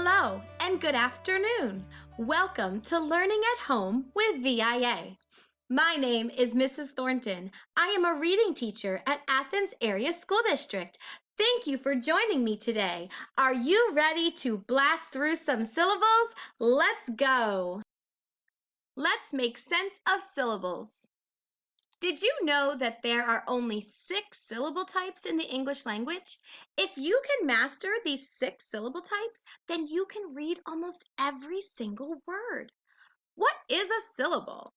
Hello and good afternoon. Welcome to Learning at Home with VIA. My name is Mrs. Thornton. I am a reading teacher at Athens Area School District. Thank you for joining me today. Are you ready to blast through some syllables? Let's go. Let's make sense of syllables. Did you know that there are only 6 syllable types in the English language? If you can master these 6 syllable types, then you can read almost every single word. What is a syllable?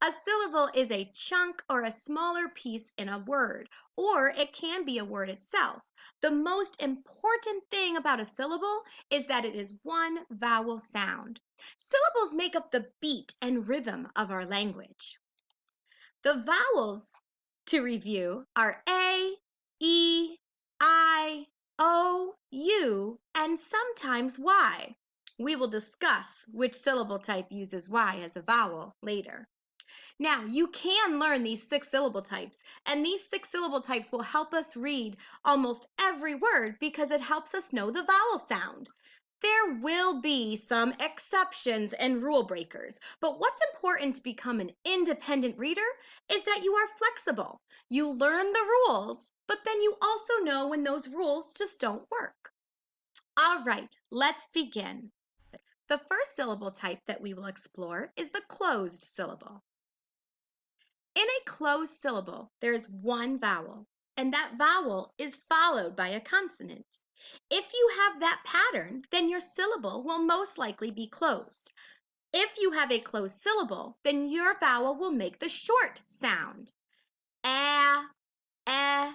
A syllable is a chunk or a smaller piece in a word, or it can be a word itself. The most important thing about a syllable is that it is one vowel sound. Syllables make up the beat and rhythm of our language. The vowels to review are A, E, I, O, U, and sometimes Y. We will discuss which syllable type uses Y as a vowel later. Now, you can learn these 6 syllable types, and these 6 syllable types will help us read almost every word because it helps us know the vowel sound. There will be some exceptions and rule breakers, but what's important to become an independent reader is that you are flexible. You learn the rules, but then you also know when those rules just don't work. All right, let's begin. The first syllable type that we will explore is the closed syllable. In a closed syllable, there is one vowel, and that vowel is followed by a consonant. If you have that pattern, then your syllable will most likely be closed. If you have a closed syllable, then your vowel will make the short sound. A, I,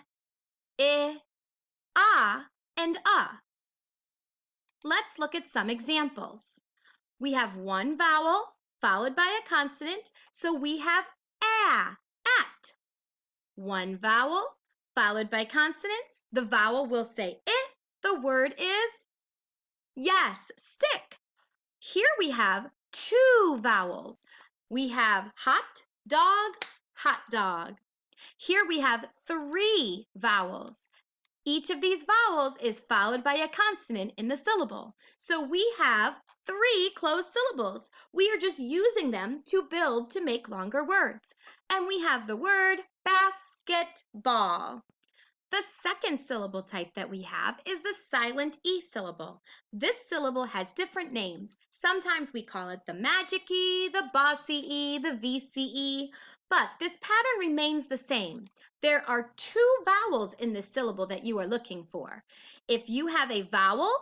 and Let's look at some examples. We have one vowel followed by a consonant, so we have at. One vowel followed by consonants, the vowel will say I, the word is yes, stick. Here we have 2 vowels. We have hot dog. Here we have 3 vowels. Each of these vowels is followed by a consonant in the syllable. So we have 3 closed syllables. We are just using them to build to make longer words. And we have the word basketball. The second syllable type that we have is the silent E syllable. This syllable has different names. Sometimes we call it the magic E, the bossy E, the VCE, but this pattern remains the same. There are 2 vowels in this syllable that you are looking for. If you have a vowel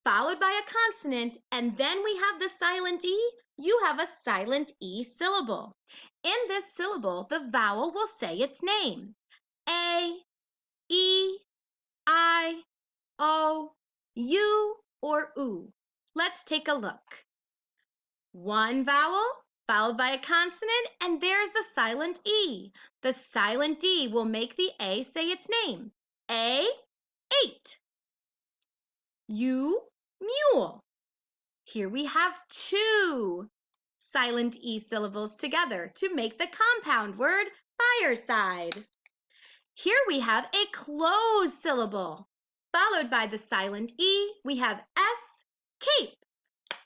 followed by a consonant and then we have the silent E, you have a silent E syllable. In this syllable, the vowel will say its name. A, E, I, O, U, or oo. Let's take a look. One vowel followed by a consonant, and there's the silent E. The silent E will make the A say its name. A, 8. U, mule. Here we have 2 silent E syllables together to make the compound word fireside. Here we have a closed syllable. Followed by the silent E, we have escape.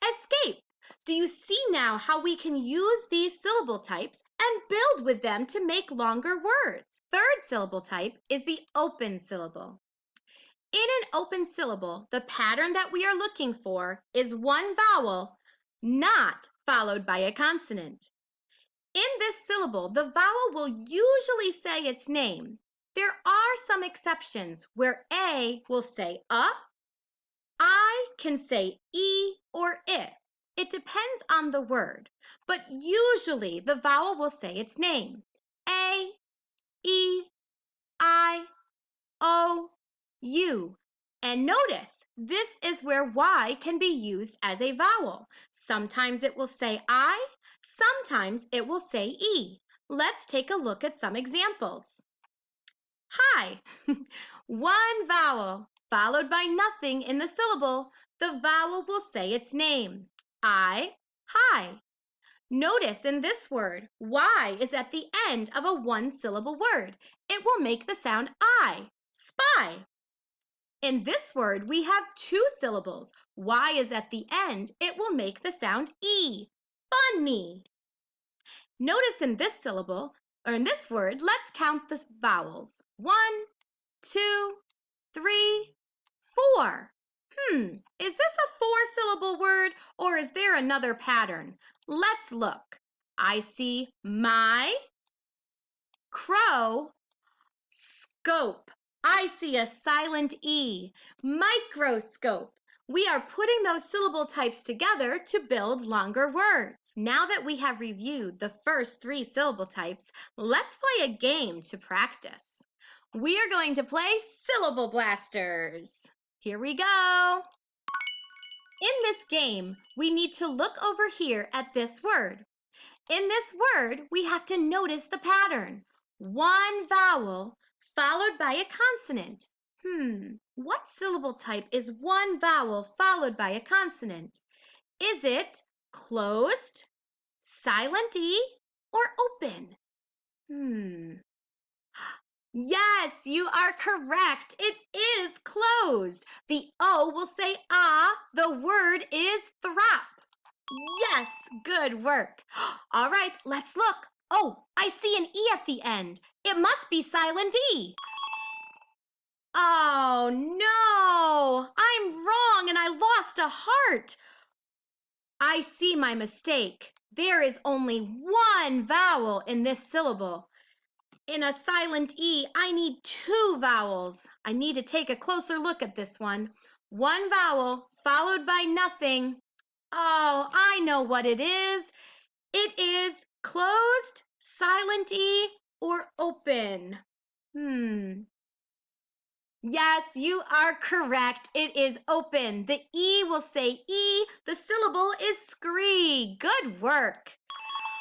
Escape. Do you see now how we can use these syllable types and build with them to make longer words? Third syllable type is the open syllable. In an open syllable, the pattern that we are looking for is one vowel not followed by a consonant. In this syllable, the vowel will usually say its name. There are some exceptions where A will say I can say E or I. It depends on the word, but usually the vowel will say its name. A, E, I, O, U. And notice, this is where Y can be used as a vowel. Sometimes it will say I, sometimes it will say E. Let's take a look at some examples. Hi. One vowel followed by nothing in the syllable, the vowel will say its name. Hi. Notice in this word, Y is at the end of a 1-syllable word. It will make the sound I, spy. In this word, we have two syllables. Y is at the end. It will make the sound E. Bunny. Notice in this syllable, or in this word, let's count the vowels. 1, 2, 3, 4. Is this a four-syllable word or is there another pattern? Let's look. I see my, crow, scope. I see a silent E. Microscope. We are putting those syllable types together to build longer words. Now that we have reviewed the first three syllable types, let's play a game to practice. We are going to play Syllable Blasters. Here we go. In this game, we need to look over here at this word. In this word, we have to notice the pattern. One vowel followed by a consonant. What syllable type is one vowel followed by a consonant? Is it closed, silent E, or open? Yes, you are correct. It is closed. The O will say ah. The word is thrap. Yes, good work. All right, let's look. Oh, I see an E at the end. It must be silent E. Oh, no, I'm wrong and I lost a heart. I see my mistake. There is only one vowel in this syllable. In a silent E, I need two vowels. I need to take a closer look at this one. One vowel followed by nothing. Oh, I know what it is. It is closed, silent E, or open. Yes, you are correct. It is open. The E will say E. The syllable is scree. Good work.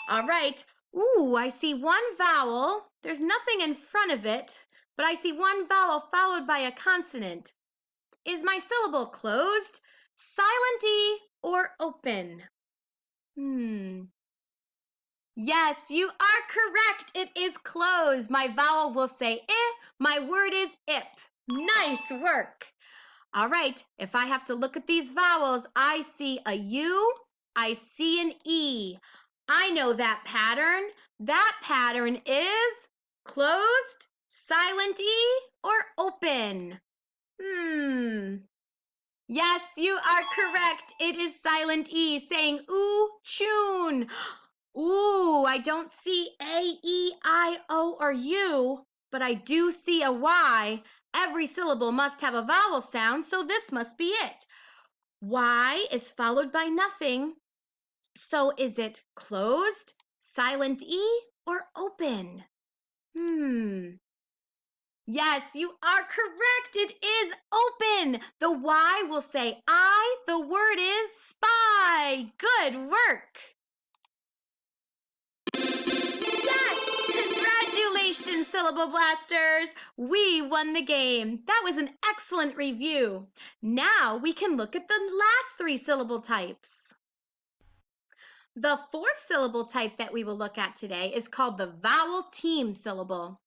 All right. Ooh, I see one vowel. There's nothing in front of it, but I see one vowel followed by a consonant. Is my syllable closed, silent E, or open? Yes, you are correct. It is closed. My vowel will say I. My word is ip. Nice work. All right, if I have to look at these vowels, I see a U, I see an E. I know that pattern. That pattern is closed, silent E, or open. Yes, you are correct. It is silent E, saying ooh, choon. Ooh, I don't see A, E, I, O, or U, but I do see a Y. Every syllable must have a vowel sound, so this must be it. Y is followed by nothing. So is it closed, silent E, or open? Yes, you are correct. It is open. The Y will say I. The word is spy. Good work. Congratulations, Syllable Blasters! We won the game. That was an excellent review. Now we can look at the last three syllable types. The fourth syllable type that we will look at today is called the vowel team syllable.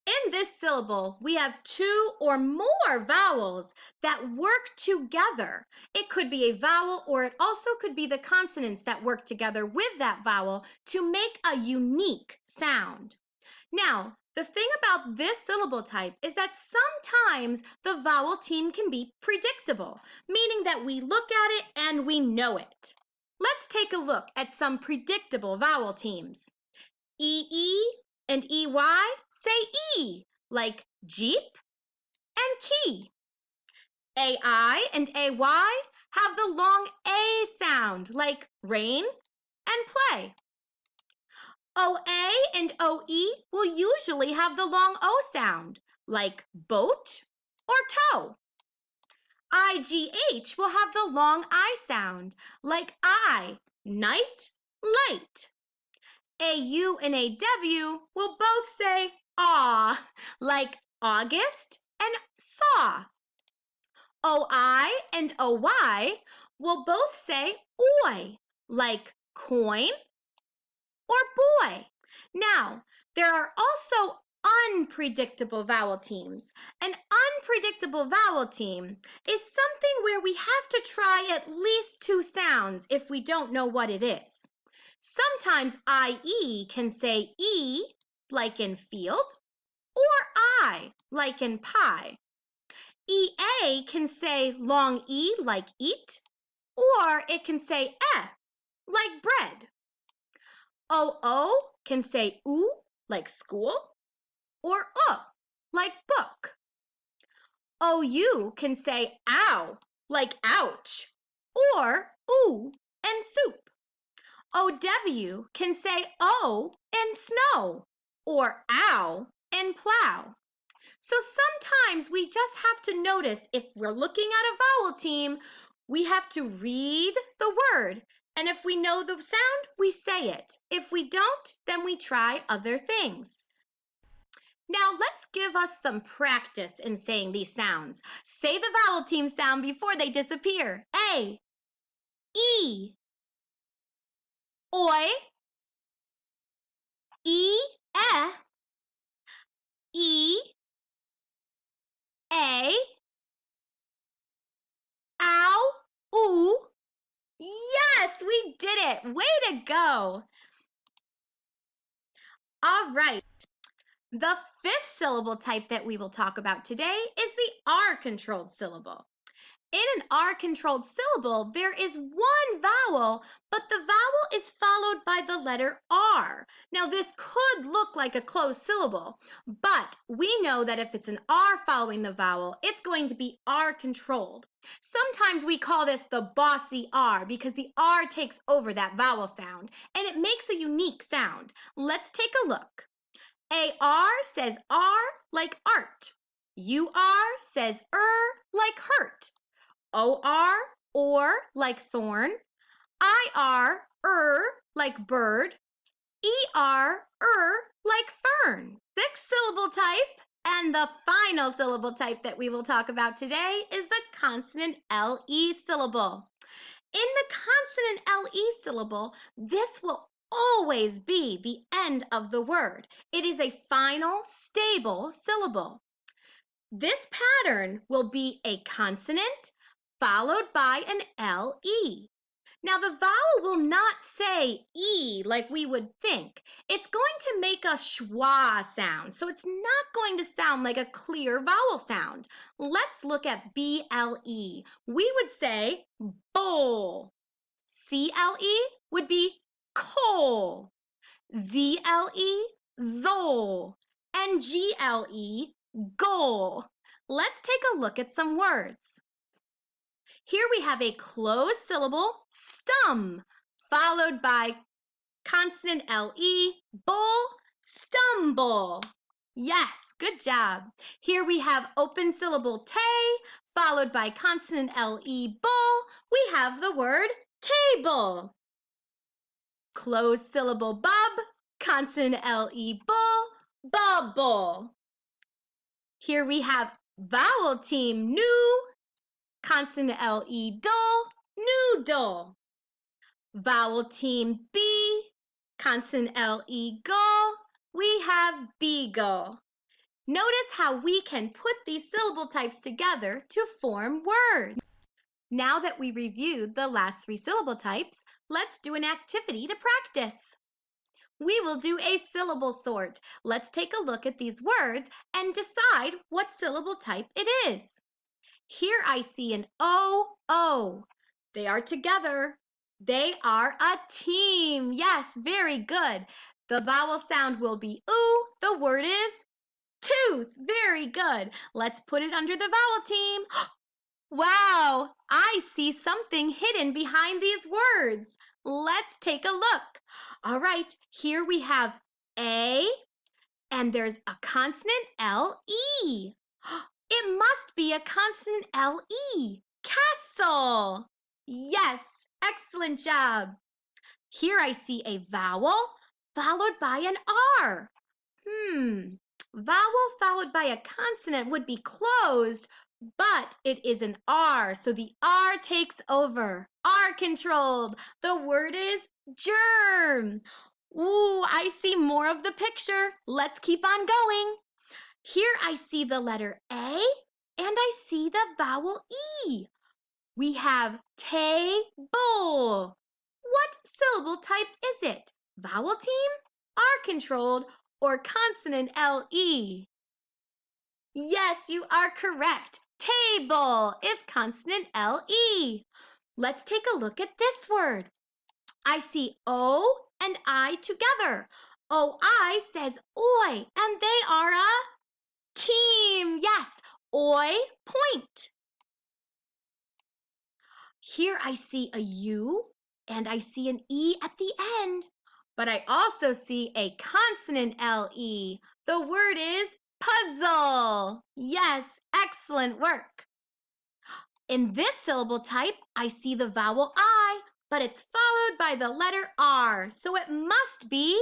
In this syllable, we have two or more vowels that work together. It could be a vowel, or it also could be the consonants that work together with that vowel to make a unique sound. Now, the thing about this syllable type is that sometimes the vowel team can be predictable, meaning that we look at it and we know it. Let's take a look at some predictable vowel teams. EE and EY say E, like Jeep and key. AI and AY have the long A sound, like rain and play. OA and OE will usually have the long O sound, like boat or toe. IGH will have the long I sound, like eye, night, light. AU and AW will both say aw, like August and saw. OI and OY will both say oi, like coin or boy. Now, there are also unpredictable vowel teams. An unpredictable vowel team is something where we have to try at least two sounds if we don't know what it is. Sometimes IE can say E, like in field, or I, like in pie. EA can say long E, like eat, or it can say like bread. OO can say oo, like school, or like book. OU can say ow, like ouch, or ooh and soup. OW can say oh and snow, or ow and plow. So sometimes we just have to notice if we're looking at a vowel team, we have to read the word. And if we know the sound, we say it. If we don't, then we try other things. Now let's give us some practice in saying these sounds. Say the vowel team sound before they disappear. A, E, oi, E, E, A, ow, ooh. Yes, we did it. Way to go. All right. The fifth syllable type that we will talk about today is the R-controlled syllable. In an R-controlled syllable, there is one vowel, but the vowel is followed by the letter R. Now, this could look like a closed syllable, but we know that if it's an R following the vowel, it's going to be R-controlled. Sometimes we call this the bossy R because the R takes over that vowel sound, and it makes a unique sound. Let's take a look. AR says R like art. UR says like hurt. Or like thorn. IR like bird. Like fern. Six-syllable type. And the final syllable type that we will talk about today is the consonant LE syllable. In the consonant LE syllable, this will always be the end of the word. It is a final, stable syllable. This pattern will be a consonant followed by an LE. Now, the vowel will not say E like we would think. It's going to make a schwa sound, so it's not going to sound like a clear vowel sound. Let's look at BLE. We would say bowl. CLE would be coal. ZLE, zole. And GLE, goal. Let's take a look at some words. Here we have a closed syllable, stum, followed by consonant LE, bull, stumble. Yes, good job. Here we have open syllable tay, followed by consonant LE, bull. We have the word table. Closed syllable bub, consonant LE, bull, bubble. Here we have vowel team new, consonant LE, dull, noodle. Vowel team B, consonant LE, gull, we have beagle. Notice how we can put these syllable types together to form words. Now that we reviewed the last three syllable types, let's do an activity to practice. We will do a syllable sort. Let's take a look at these words and decide what syllable type it is. Here I see an O. They are together. They are a team. Yes, very good. The vowel sound will be oo. The word is tooth. Very good. Let's put it under the vowel team. Wow, I see something hidden behind these words. Let's take a look. All right, here we have A, and there's a consonant LE. It must be a consonant LE. Castle. Yes, excellent job. Here I see a vowel followed by an R. Vowel followed by a consonant would be closed, but it is an R, so the R takes over. R controlled. The word is germ. Ooh, I see more of the picture. Let's keep on going. Here I see the letter A and I see the vowel E. We have table. What syllable type is it? Vowel team, R controlled, or consonant LE? Yes, you are correct. Table is consonant LE. Let's take a look at this word. I see O and I together. OI says oi, and they are a team. Yes, oi, point. Here I see a U and I see an E at the end, but I also see a consonant LE. The word is puzzle. Yes, excellent work. In this syllable type, I see the vowel I, but it's followed by the letter R, so it must be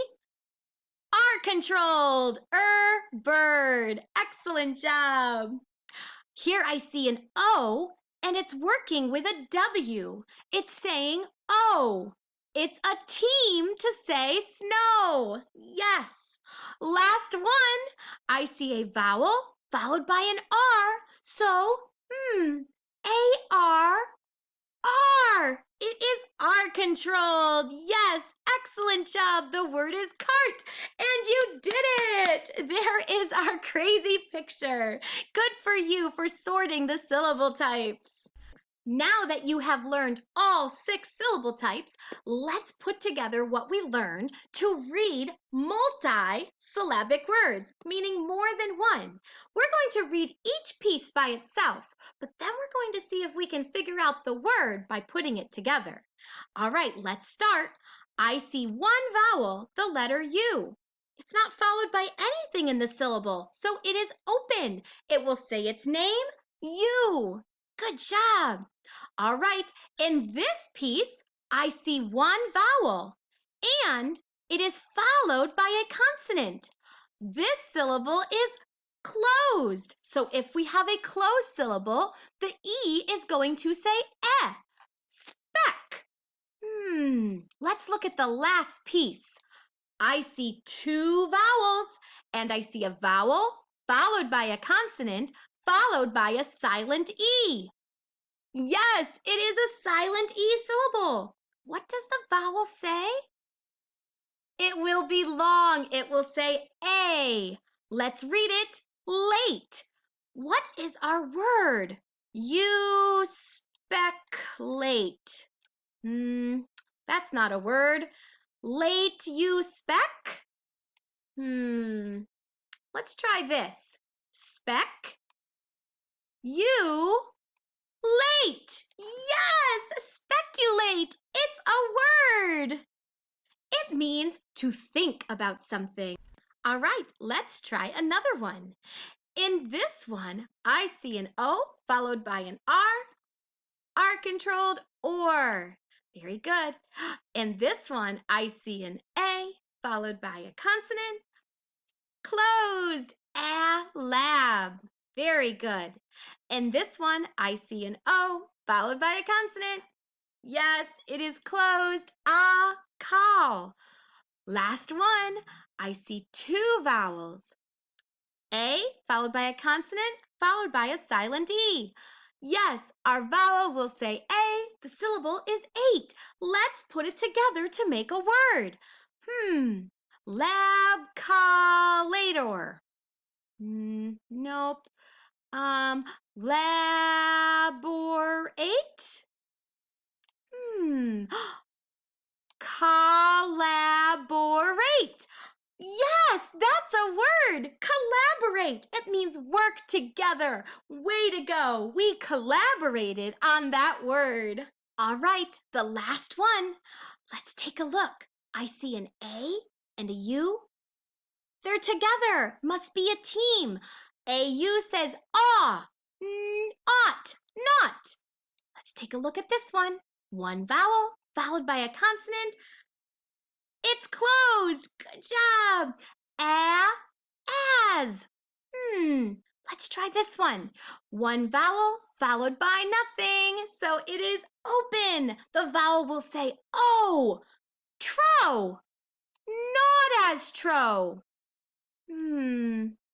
R controlled. Bird. Excellent job. Here I see an O and it's working with a W. It's saying O. It's a team to say snow. Yes. Last one. I see a vowel followed by an R. So, A-R R. It is R controlled. Yes, excellent job. The word is cart. And you did it. There is our crazy picture. Good for you for sorting the syllable types. Now that you have learned all 6 syllable types, let's put together what we learned to read multi-syllabic words, meaning more than one. We're going to read each piece by itself, but then we're going to see if we can figure out the word by putting it together. All right, let's start. I see one vowel, the letter U. It's not followed by anything in the syllable, so it is open. It will say its name, U. Good job. All right, in this piece, I see one vowel and it is followed by a consonant. This syllable is closed. So if we have a closed syllable, the E is going to say eh, speck. Let's look at the last piece. I see 2 vowels and I see a vowel followed by a consonant followed by a silent E. Yes, it is a silent E syllable. What does the vowel say? It will be long. It will say A. Let's read it. Late. What is our word? You speculate. That's not a word. Late you spec? Let's try this. Spec. You late. Yes, speculate. It's a word. It means to think about something. All right, let's try another one. In this one, I see an O followed by an R controlled or. Very good. In this one, I see an A followed by a consonant, closed, a lab. Very good. In this one, I see an O followed by a consonant. Yes, it is closed, a call. Last one, I see 2 vowels. A followed by a consonant followed by a silent E. Yes, our vowel will say A. The syllable is 8. Let's put it together to make a word. Labcolator. Nope. Laborate. Collaborate. Yes, that's a word. Collaborate. It means work together. Way to go. We collaborated on that word. All right, the last one. Let's take a look. I see an A and a U. They're together. Must be a team. AU says ah, ought, not. Let's take a look at this one. One vowel followed by a consonant. It's closed. Good job. As. Let's try this one. One vowel followed by nothing. So it is open. The vowel will say O. Tro. Not Astro.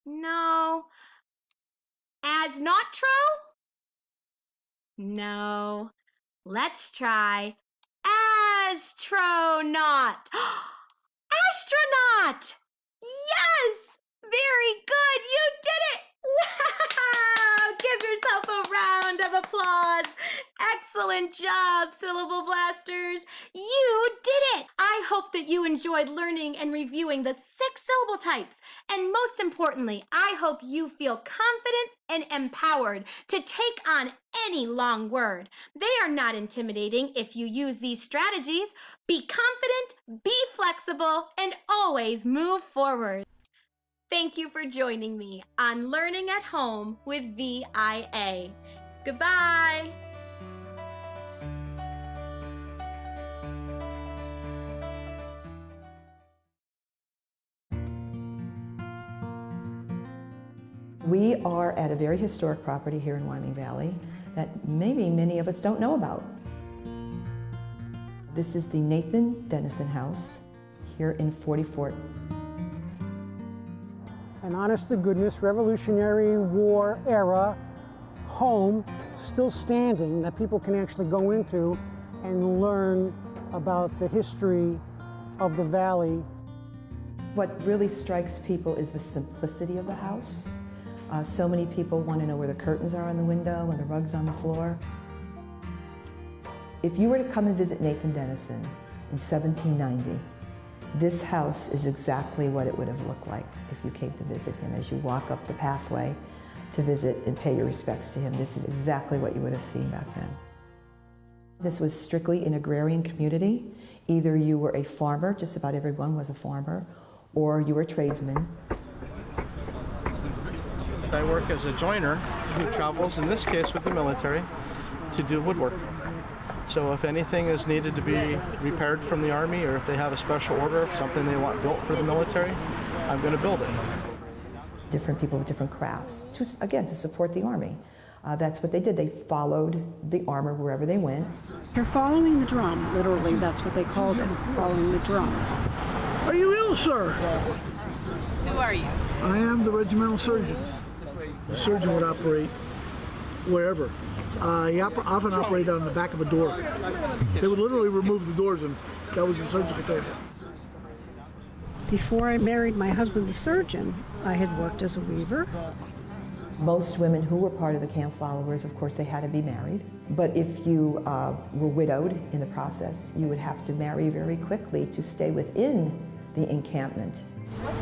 No. As not tro? No. Let's try astronaut. Astronaut! Yes! Very good. You did it. Wow! Give yourself a round of applause. Excellent job, Syllable Blasters. You did it. I hope that you enjoyed learning and reviewing the 6 syllable types. And most importantly, I hope you feel confident and empowered to take on any long word. They are not intimidating if you use these strategies. Be confident, be flexible, and always move forward. Thank you for joining me on Learning at Home with VIA. Goodbye. We are at a very historic property here in Wyoming Valley that maybe many of us don't know about. This is the Nathan Dennison House here in 40 Fort. An honest-to-goodness Revolutionary War era home still standing that people can actually go into and learn about the history of the valley. What really strikes people is the simplicity of the house. So many people want to know where the curtains are on the window and the rugs on the floor. If you were to come and visit Nathan Dennison in 1790, this house is exactly what it would have looked like if you came to visit him. As you walk up the pathway to visit and pay your respects to him, this is exactly what you would have seen back then. This was strictly an agrarian community. Either you were a farmer, just about everyone was a farmer, or you were a tradesman. I work as a joiner who travels, in this case with the military, to do woodwork. So if anything is needed to be repaired from the Army, or if they have a special order of something they want built for the military, I'm going to build it. Different people with different crafts, again, to support the Army. That's what they did. They followed the armor wherever they went. You're following the drum, literally, that's what they called it, following the drum. Are you ill, sir? Who are you? I am the regimental surgeon. The surgeon would operate wherever. He often operated on the back of a door. They would literally remove the doors, and that was the surgical table. Before I married my husband, the surgeon, I had worked as a weaver. Most women who were part of the camp followers, of course, they had to be married. But if you were widowed in the process, you would have to marry very quickly to stay within the encampment.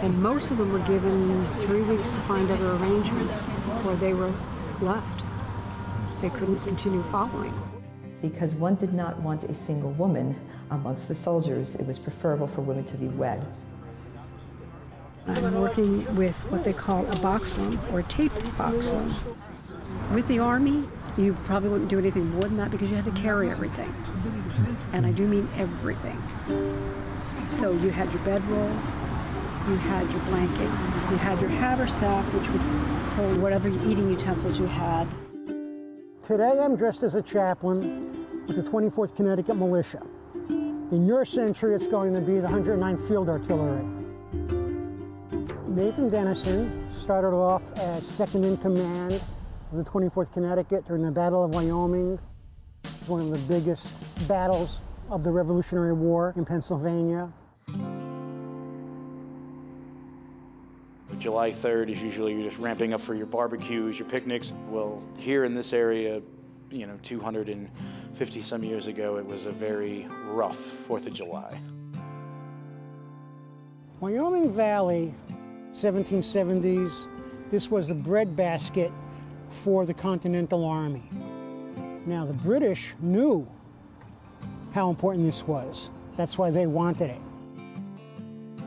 And most of them were given 3 weeks to find other arrangements, or they were left. They couldn't continue following. Because one did not want a single woman amongst the soldiers, it was preferable for women to be wed. I'm working with what they call a box loom, or tape box loom. With the Army, you probably wouldn't do anything more than that because you had to carry everything. And I do mean everything. So you had your bedroll, you had your blanket, you had your haversack, which would hold whatever eating utensils you had. Today I'm dressed as a chaplain with the 24th Connecticut Militia. In your century, it's going to be the 109th Field Artillery. Nathan Dennison started off as second in command of the 24th Connecticut during the Battle of Wyoming. It was one of the biggest battles of the Revolutionary War in Pennsylvania. July 3rd is usually you're just ramping up for your barbecues, your picnics. Well, here in this area, 250 some years ago, it was a very rough 4th of July. Wyoming Valley, 1770s, this was the breadbasket for the Continental Army. Now, the British knew how important this was. That's why they wanted it.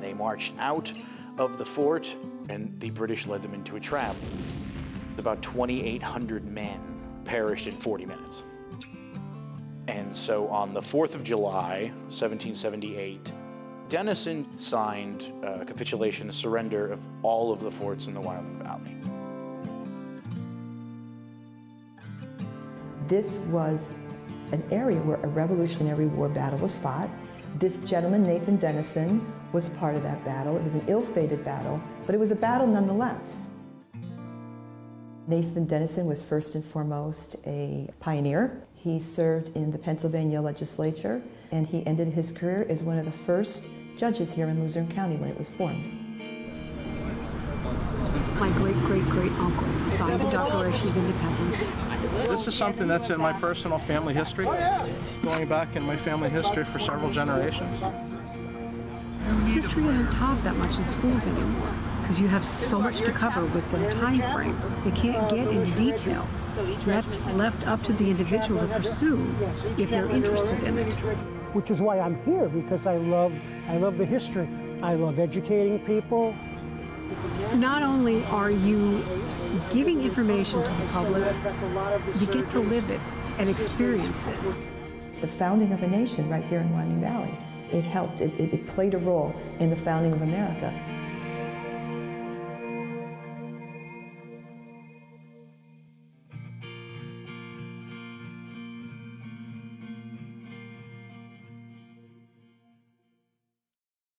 They marched out of the fort, and the British led them into a trap. About 2,800 men perished in 40 minutes. And so on the 4th of July, 1778, Dennison signed a capitulation, a surrender of all of the forts in the Wyoming Valley. This was an area where a Revolutionary War battle was fought. This gentleman, Nathan Dennison, was part of that battle. It was an ill-fated battle, but it was a battle nonetheless. Nathan Dennison was first and foremost a pioneer. He served in the Pennsylvania legislature, and he ended his career as one of the first judges here in Luzerne County when it was formed. My great-great-great-uncle signed the Declaration of Independence. This is something that's in my personal family history, going back in my family history for several generations. History isn't taught that much in schools anymore because you have so much to cover with the time frame. They can't get into detail. That's left up to the individual to pursue if they're interested in it. Which is why I'm here, because I love the history. I love educating people. Not only are you giving information to the public, you get to live it and experience it. It's the founding of a nation right here in Wyoming Valley. It helped, it played a role in the founding of America.